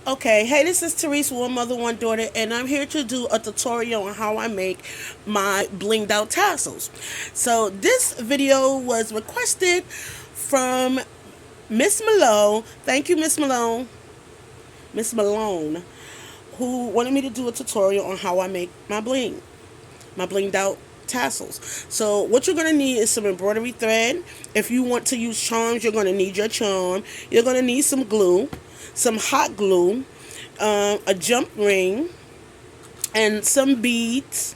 Okay, hey, this is Therese, one mother, one daughter, and I'm here to do a tutorial on how I make my blinged out tassels. So this video was requested from Miss Malone. Thank you, Miss Malone. Miss Malone, who wanted me to do a tutorial on how I make my blinged out tassels. So what you're gonna need is some embroidery thread. If you want to use charms, you're gonna need your charm. You're gonna need some glue, some hot glue, a jump ring, and some beads,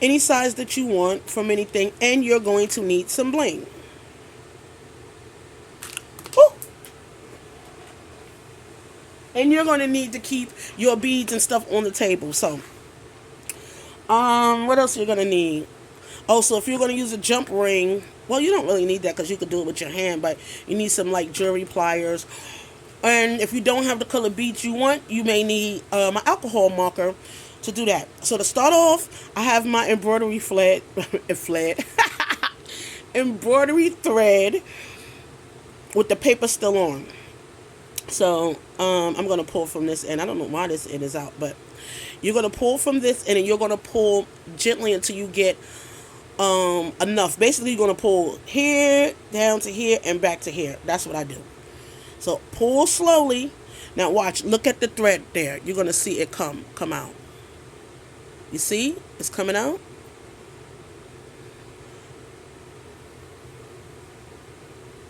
any size that you want from anything, and you're going to need some bling. Woo! And you're going to need to keep your beads and stuff on the table. So, what else you're going to need? Also, if you're going to use a jump ring, well, you don't really need that because you could do it with your hand, but you need some like jewelry pliers. And if you don't have the color beads you want, you may need an alcohol marker to do that. So to start off, I have my embroidery embroidery thread with the paper still on. So I'm gonna pull from this end. I don't know why this end is out, but you're gonna pull from this end, and you're gonna pull gently until you get enough. Basically, you're gonna pull here down to here and back to here. That's what I do. So pull slowly. Now watch. Look at the thread there. You're gonna see it come out. You see? It's coming out.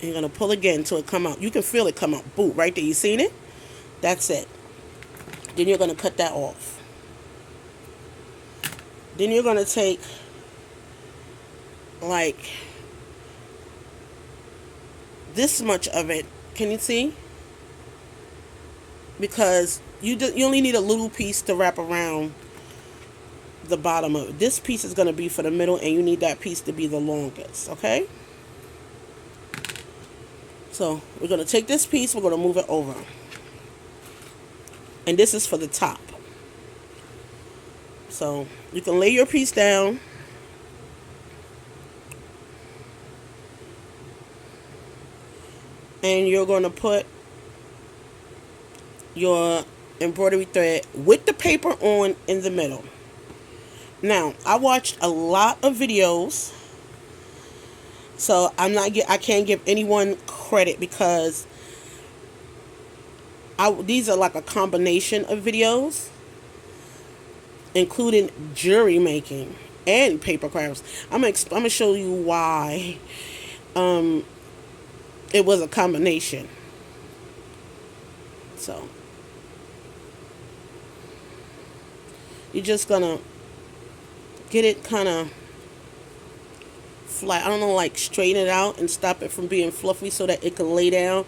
And you're going to pull again until it come out. You can feel it come out. Boom, right there. You seen it? That's it. Then you're going to cut that off. Then you're going to take like this much of it. Can you see? Because you only need a little piece to wrap around the bottom of it. This piece is going to be for the middle, and you need that piece to be the longest, okay? So we're going to take this piece, we're going to move it over. And this is for the top. So you can lay your piece down. And you're going to put your embroidery thread with the paper on in the middle. Now, I watched a lot of videos, so I can't give anyone credit because these are like a combination of videos, including jewelry making and paper crafts. I'm gonna show you why it was a combination. So you're just gonna get it kind of flat. I don't know, like straighten it out and stop it from being fluffy so that it can lay down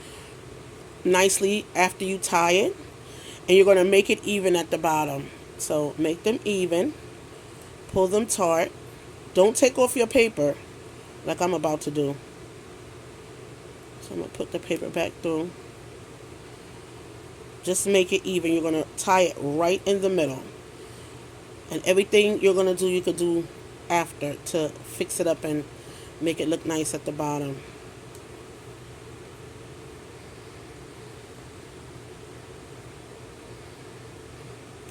nicely after you tie it. And you're going to make it even at the bottom. So make them even. Pull them taut. Don't take off your paper like I'm about to do. So I'm going to put the paper back through. Just make it even. You're going to tie it right in the middle. And everything you're going to do, you could do after to fix it up and make it look nice at the bottom.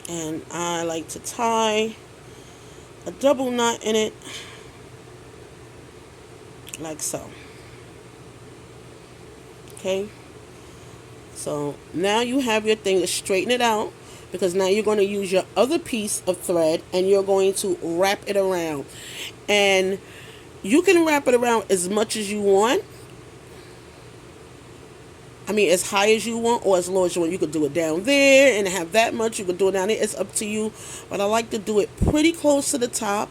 And I like to tie a double knot in it, like so. Okay. So now you have your thing to straighten it out, because now you're going to use your other piece of thread and you're going to wrap it around. And you can wrap it around as much as you want. I mean, as high as you want or as low as you want. You could do it down there and have that much. You could do it down there. It's up to you. But I like to do it pretty close to the top,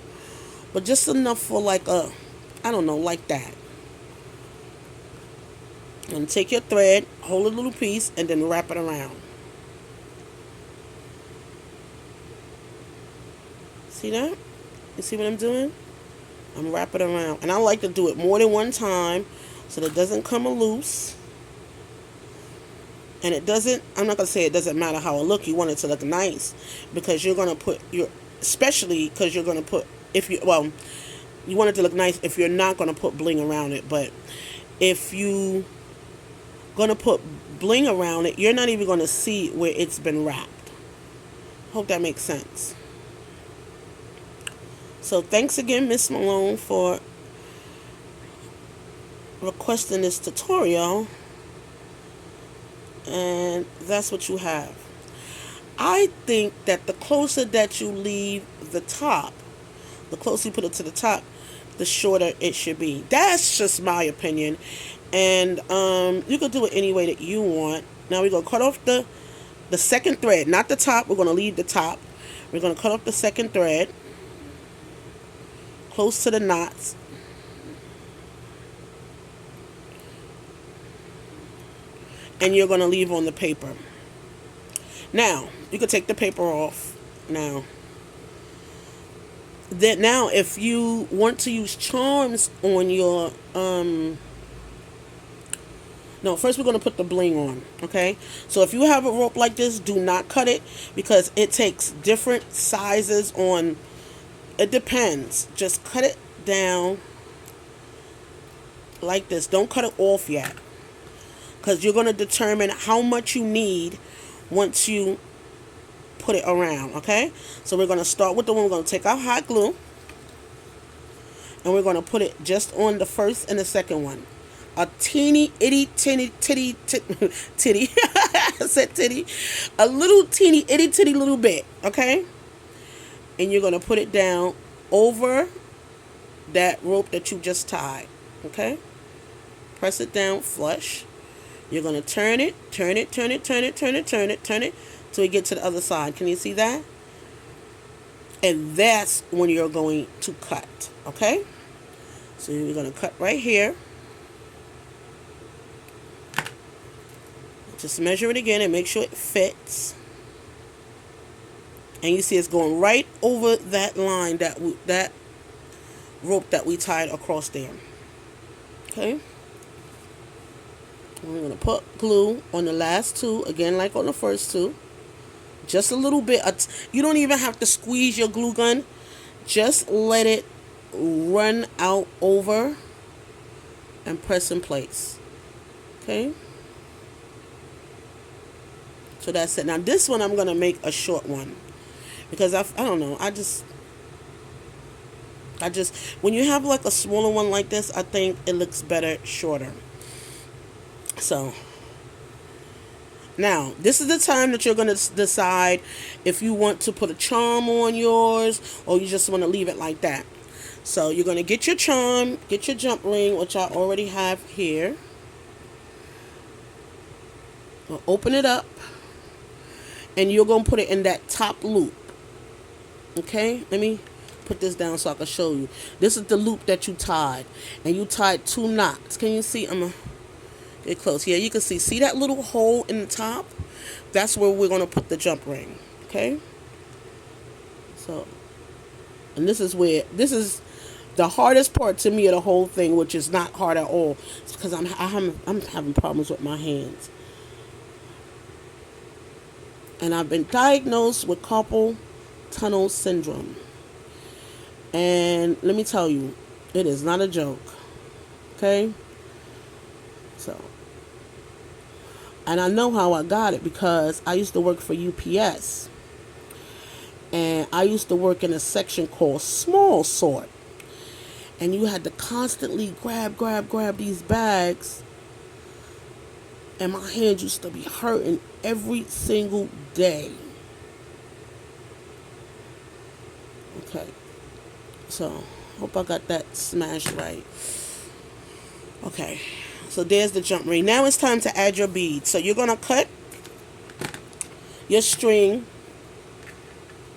but just enough for like a, I don't know, like that. And take your thread, hold a little piece, and then wrap it around. See that? You see what I'm doing? I'm wrapping it around. And I like to do it more than one time so that it doesn't come loose. And it doesn't, I'm not going to say it doesn't matter how it looks. You want it to look nice because you're going to put your, especially because you're going to put, if you, well, you want it to look nice if you're not going to put bling around it. But if you gonna put bling around it, you're not even gonna see where it's been wrapped. Hope that makes sense. So thanks again, Miss Malone, for requesting this tutorial. And that's what you have. I think that the closer that you leave the top, the closer you put it to the top, the shorter it should be. That's just my opinion. And you can do it any way that you want. Now we're going to cut off the second thread, not the top. We're going to leave the top. We're going to cut off the second thread close to the knots. And you're going to leave on the paper. Now, you can take the paper off now. Then now, if you want to use charms on your no, first we're going to put the bling on, okay? So if you have a rope like this, do not cut it because it takes different sizes on, it depends. Just cut it down like this. Don't cut it off yet because you're going to determine how much you need once you put it around, okay? So we're going to start with the one, we're going to take our hot glue and we're going to put it just on the first and the second one. A teeny itty titty titty I said titty, a little teeny itty titty little bit, okay? And you're going to put it down over that rope that you just tied, okay? Press it down flush. You're going to turn it till you get to the other side. Can you see that? And that's when you're going to cut, okay? So you're going to cut right here. Just measure it again and make sure it fits. And you see it's going right over that line, that rope that we tied across there. Okay. We're going to put glue on the last two, again like on the first two. Just a little bit. You don't even have to squeeze your glue gun. Just let it run out over and press in place. Okay. So that's it. Now this one I'm going to make a short one. Because I don't know. I just when you have like a smaller one like this, I think it looks better shorter. So now this is the time that you're going to decide if you want to put a charm on yours or you just want to leave it like that. So you're going to get your charm, get your jump ring, which I already have here. I'll open it up and you're going to put it in that top loop. Okay, let me put this down so I can show you. This is the loop that you tied, and you tied 2 knots. Can you see? I'm gonna get close. Yeah, you can see. See that little hole in the top? That's where we're gonna put the jump ring. Okay. So, and this is the hardest part to me of the whole thing, which is not hard at all. It's because I'm having problems with my hands, and I've been diagnosed with carpal tunnel syndrome. And let me tell you, it is not a joke. Okay? So, and I know how I got it because I used to work for UPS. And I used to work in a section called small sort. And you had to constantly grab these bags. And my hands used to be hurting every single day. Okay, so hope I got that smashed right. Okay, so there's the jump ring. Now it's time to add your beads. So you're gonna cut your string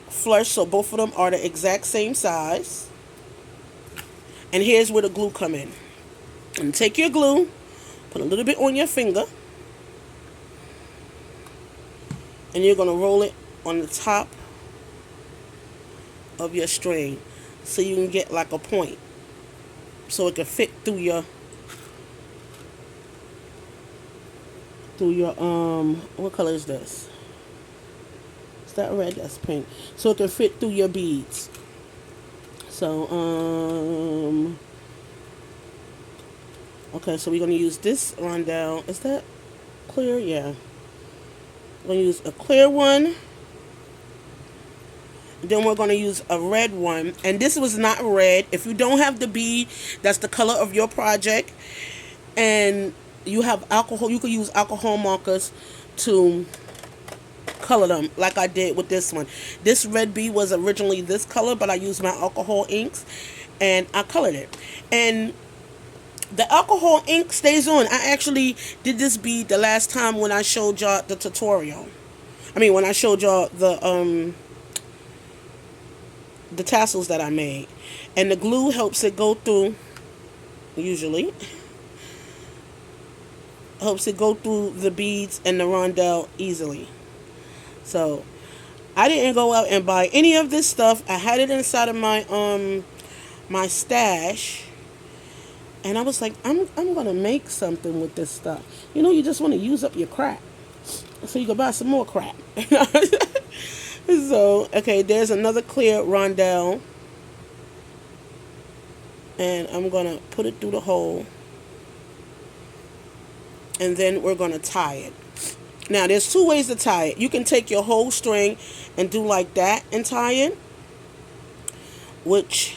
flush so both of them are the exact same size. And here's where the glue come in. And take your glue, put a little bit on your finger, and you're gonna roll it on the top of your string so you can get like a point so it can fit through your what color is this? Is that red? That's pink. So it can fit through your beads. So okay, so we're gonna use this rondelle. Is that clear, yeah. I'm going to use a clear one. Then we're going to use a red one. And this was not red. If you don't have the bead, that's the color of your project. And you have alcohol, you could use alcohol markers to color them like I did with this one. This red bead was originally this color, but I used my alcohol inks and I colored it. And the alcohol ink stays on. I actually did this bead the last time when I showed y'all the tutorial. I mean, when I showed y'all the tassels that I made. And the glue helps it go through, usually. Helps it go through the beads and the rondelle easily. So, I didn't go out and buy any of this stuff. I had it inside of my stash. And I was like, I'm going to make something with this stuff. You know, you just want to use up your crap. So you can buy some more crap. So, okay, there's another clear rondelle. And I'm going to put it through the hole. And then we're going to tie it. Now, there's two ways to tie it. You can take your whole string and do like that and tie it. Which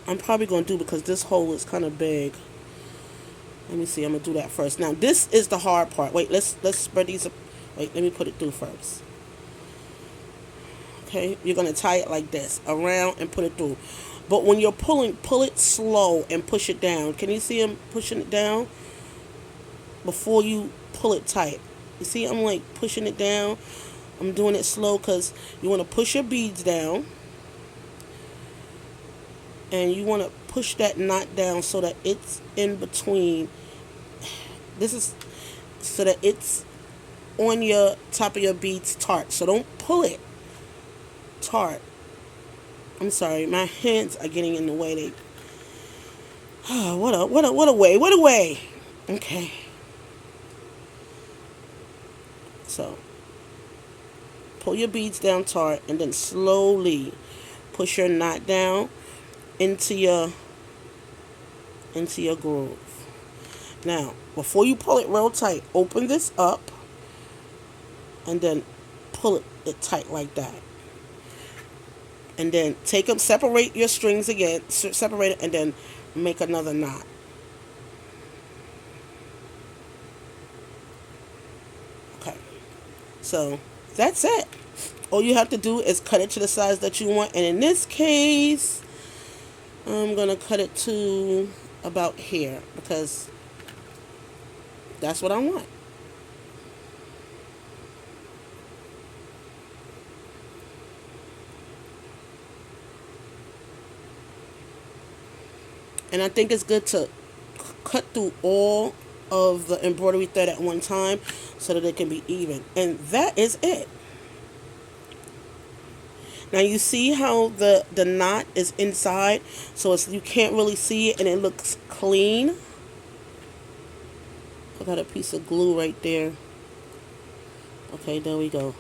I'm probably going to do because this hole is kind of big. Let me see. I'm going to do that first. Now, this is the hard part. Wait, let's spread these up. Wait, let me put it through first. Okay, you're going to tie it like this. Around and put it through. But when you're pulling, pull it slow and push it down. Can you see him pushing it down? Before you pull it tight. You see, I'm like pushing it down. I'm doing it slow because you want to push your beads down. And you want to push that knot down so that it's in between. This is so that it's on your top of your beads tart. So don't pull it tart. I'm sorry, my hands are getting in the way. They what a way. Okay. So pull your beads down tart and then slowly push your knot down into your groove. Now, before you pull it real tight, open this up and then pull it tight like that. And then take them, separate your strings again, separate it, and then make another knot. Okay, so that's it. All you have to do is cut it to the size that you want, and in this case, I'm gonna cut it to about here because that's what I want. And I think it's good to cut through all of the embroidery thread at one time so that it can be even. And that is it. Now you see how the knot is inside, so you can't really see it and it looks clean. I got a piece of glue right there. Okay, there we go.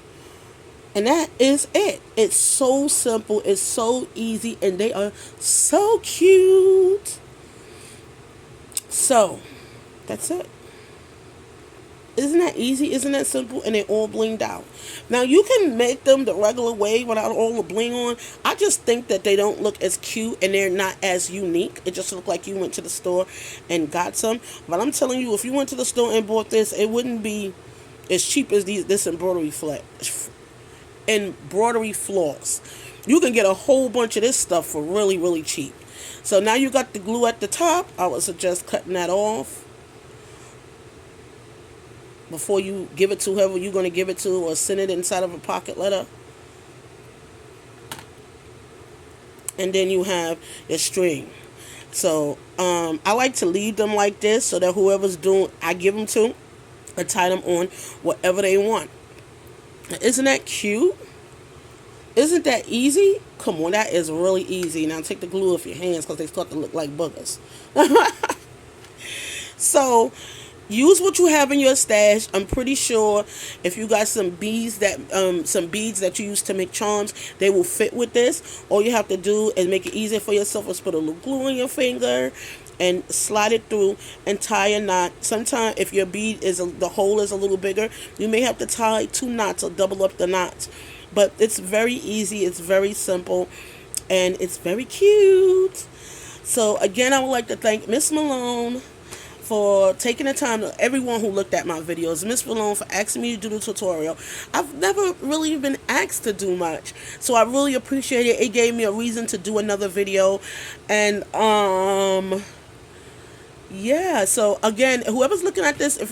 And that is it. It's so simple. It's so easy. And they are so cute. So, that's it. Isn't that easy? Isn't that simple? And they all blinged out. Now, you can make them the regular way without all the bling on. I just think that they don't look as cute and they're not as unique. It just looks like you went to the store and got some. But I'm telling you, if you went to the store and bought this, it wouldn't be as cheap as this embroidery floss. You can get a whole bunch of this stuff for really, really cheap. So now you got the glue at the top. I would suggest cutting that off before you give it to whoever you're going to give it to, or send it inside of a pocket letter. And then you have your string. So I like to leave them like this so that whoever's doing, I give them to, I tie them on whatever they want. Isn't that cute? Isn't that easy? Come on, that is really easy. Now take the glue off your hands because they start to look like boogers. So use what you have in your stash. I'm pretty sure if you got some beads that you use to make charms, they will fit with this. All you have to do is make it easier for yourself is put a little glue on your finger and slide it through and tie a knot. Sometimes if your bead is the hole is a little bigger, you may have to tie 2 knots or double up the knots. But it's very easy, it's very simple, and it's very cute. So again, I would like to thank Miss Malone for taking the time, to everyone who looked at my videos, Miss Malone for asking me to do the tutorial. I've never really been asked to do much, so I really appreciate it. It gave me a reason to do another video. And yeah, so again, whoever's looking at this, if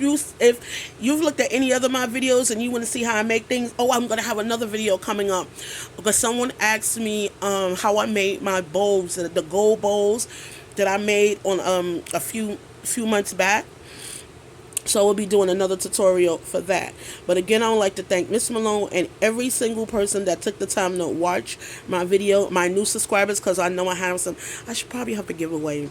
you've looked at any other of my videos and you want to see how I make things, oh, I'm gonna have another video coming up because someone asked me how I made my bowls, the gold bowls that I made on a few months back. So we'll be doing another tutorial for that. But again, I would like to thank Miss Malone and every single person that took the time to watch my video, my new subscribers, because I know I have some. I should probably have to give away.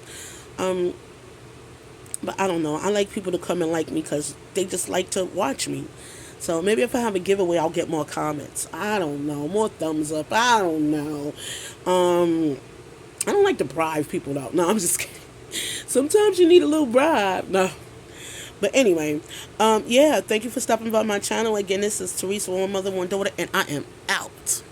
But I don't know. I like people to come and like me because they just like to watch me. So maybe if I have a giveaway, I'll get more comments. I don't know. More thumbs up. I don't know. I don't like to bribe people though. No, I'm just kidding. Sometimes you need a little bribe. No. But anyway, yeah, thank you for stopping by my channel. Again, this is Teresa, one mother, one daughter, and I am out.